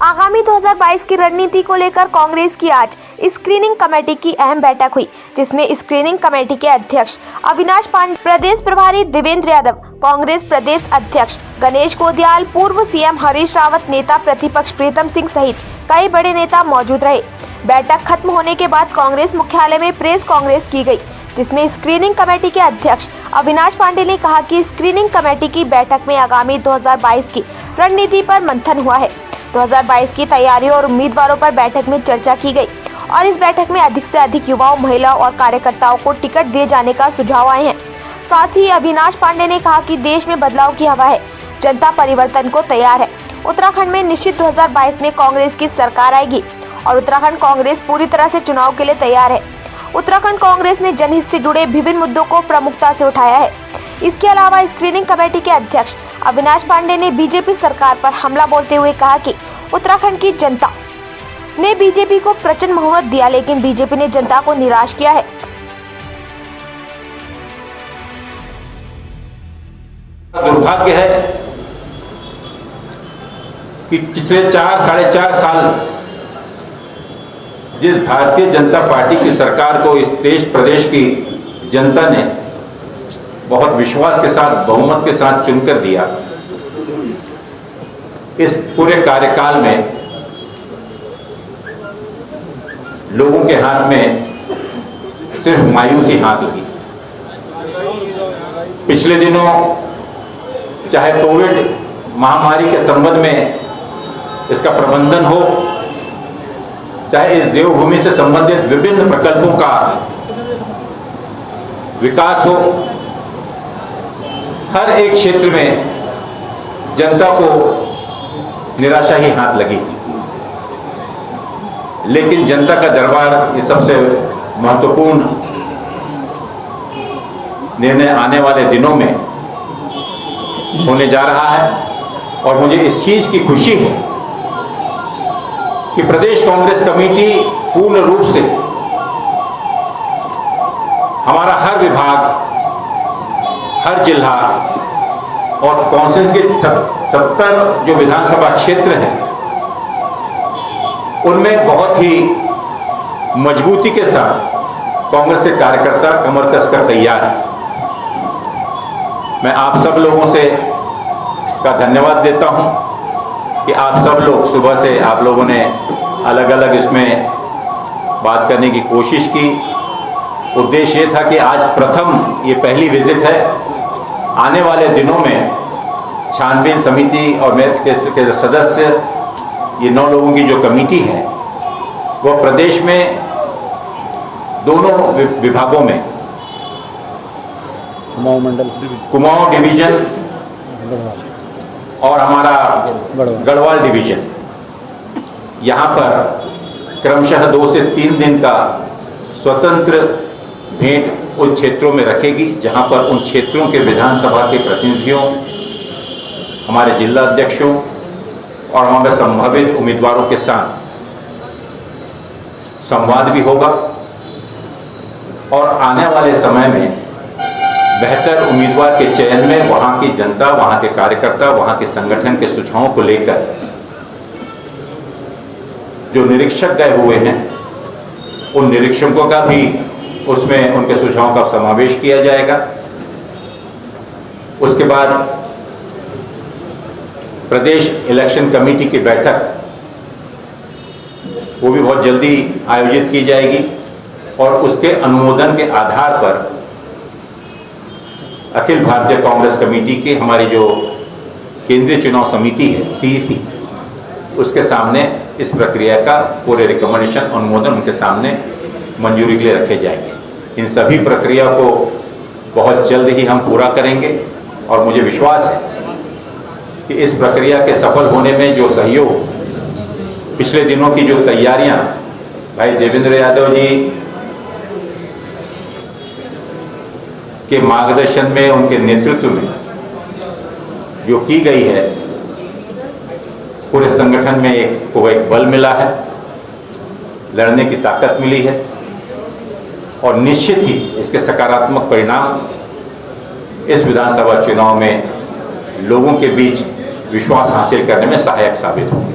आगामी 2022 की रणनीति को लेकर कांग्रेस की आज स्क्रीनिंग कमेटी की अहम बैठक हुई, जिसमें स्क्रीनिंग कमेटी के अध्यक्ष अविनाश पांडे, प्रदेश प्रभारी देवेंद्र यादव, कांग्रेस प्रदेश अध्यक्ष गणेश गोदियाल, पूर्व सीएम हरीश रावत, नेता प्रतिपक्ष प्रीतम सिंह सहित कई बड़े नेता मौजूद रहे। बैठक खत्म होने के बाद कांग्रेस मुख्यालय में प्रेस कॉन्फ्रेंस की गई, जिसमें स्क्रीनिंग कमेटी के अध्यक्ष अविनाश पांडे ने कहा कि स्क्रीनिंग कमेटी की बैठक में आगामी 2022 की रणनीति पर मंथन हुआ है। 2022 की तैयारियों और उम्मीदवारों पर बैठक में चर्चा की गई और इस बैठक में अधिक से अधिक युवाओं, महिलाओं और कार्यकर्ताओं को टिकट दिए जाने का सुझाव आए हैं। साथ ही अविनाश पांडे ने कहा कि देश में बदलाव की हवा है, जनता परिवर्तन को तैयार है। उत्तराखंड में निश्चित 2022 में कांग्रेस की सरकार आएगी और उत्तराखंड कांग्रेस पूरी तरह से चुनाव के लिए तैयार है। उत्तराखंड कांग्रेस ने जनहित से जुड़े विभिन्न मुद्दों को प्रमुखता से उठाया है। इसके अलावा स्क्रीनिंग कमेटी के अध्यक्ष अविनाश पांडे ने बीजेपी सरकार पर हमला बोलते हुए कहा कि उत्तराखंड की जनता ने बीजेपी को प्रचंड बहुमत दिया, लेकिन बीजेपी ने जनता को निराश किया है। दुर्भाग्य है कि पिछले 4-4.5 साल जिस भारतीय जनता पार्टी की सरकार को इस देश प्रदेश की जनता ने बहुत विश्वास के साथ, बहुमत के साथ चुनकर दिया, इस पूरे कार्यकाल में लोगों के हाथ में सिर्फ मायूसी हाथ लगी। पिछले दिनों चाहे कोविड महामारी के संबंध में इसका प्रबंधन हो, चाहे इस देवभूमि से संबंधित विभिन्न प्रकल्पों का विकास हो, हर एक क्षेत्र में जनता को निराशा ही हाथ लगी। लेकिन जनता का दरबार इस सबसे महत्वपूर्ण निर्णय आने वाले दिनों में होने जा रहा है और मुझे इस चीज की खुशी है कि प्रदेश कांग्रेस कमेटी पूर्ण रूप से हमारा हर विभाग, हर जिला और कांग्रेस के 70 जो विधानसभा क्षेत्र हैं उनमें बहुत ही मजबूती के साथ कांग्रेस के कार्यकर्ता कमर कसकर तैयार है। मैं आप सब लोगों से का धन्यवाद देता हूं कि आप सब लोग सुबह से आप लोगों ने अलग अलग इसमें बात करने की कोशिश की। उद्देश्य ये था कि आज प्रथम ये पहली विजिट है। आने वाले दिनों में छानबीन समिति और मेरे के सदस्य, ये 9 लोगों की जो कमेटी है, वो प्रदेश में दोनों विभागों में, कुमाऊं डिवीजन और हमारा गढ़वाल डिवीजन, यहाँ पर क्रमशः 2 से 3 दिन का स्वतंत्र भेंट उन क्षेत्रों में रखेगी, जहाँ पर उन क्षेत्रों के विधानसभा के प्रतिनिधियों, हमारे जिला अध्यक्षों और हमारे संभावित उम्मीदवारों के साथ संवाद भी होगा और आने वाले समय में बेहतर उम्मीदवार के चयन में वहाँ की जनता, वहाँ के कार्यकर्ता, वहाँ के संगठन के सुझावों को लेकर जो निरीक्षक गए हुए हैं, उन निरीक्षकों का भी उसमें उनके सुझावों का समावेश किया जाएगा। उसके बाद प्रदेश इलेक्शन कमेटी की बैठक वो भी बहुत जल्दी आयोजित की जाएगी और उसके अनुमोदन के आधार पर अखिल भारतीय कांग्रेस कमेटी की हमारी जो केंद्रीय चुनाव समिति है, CEC, उसके सामने इस प्रक्रिया का पूरे रिकमेंडेशन, अनुमोदन उनके सामने मंजूरी के लिए रखे जाएंगे। इन सभी प्रक्रिया को बहुत जल्द ही हम पूरा करेंगे और मुझे विश्वास है कि इस प्रक्रिया के सफल होने में जो सहयोग, पिछले दिनों की जो तैयारियां भाई देवेंद्र यादव जी के मार्गदर्शन में, उनके नेतृत्व में जो की गई है, पूरे संगठन में एक बल मिला है, लड़ने की ताकत मिली है और निश्चित ही इसके सकारात्मक परिणाम इस विधानसभा चुनाव में लोगों के बीच विश्वास हासिल करने में सहायक साबित होंगे।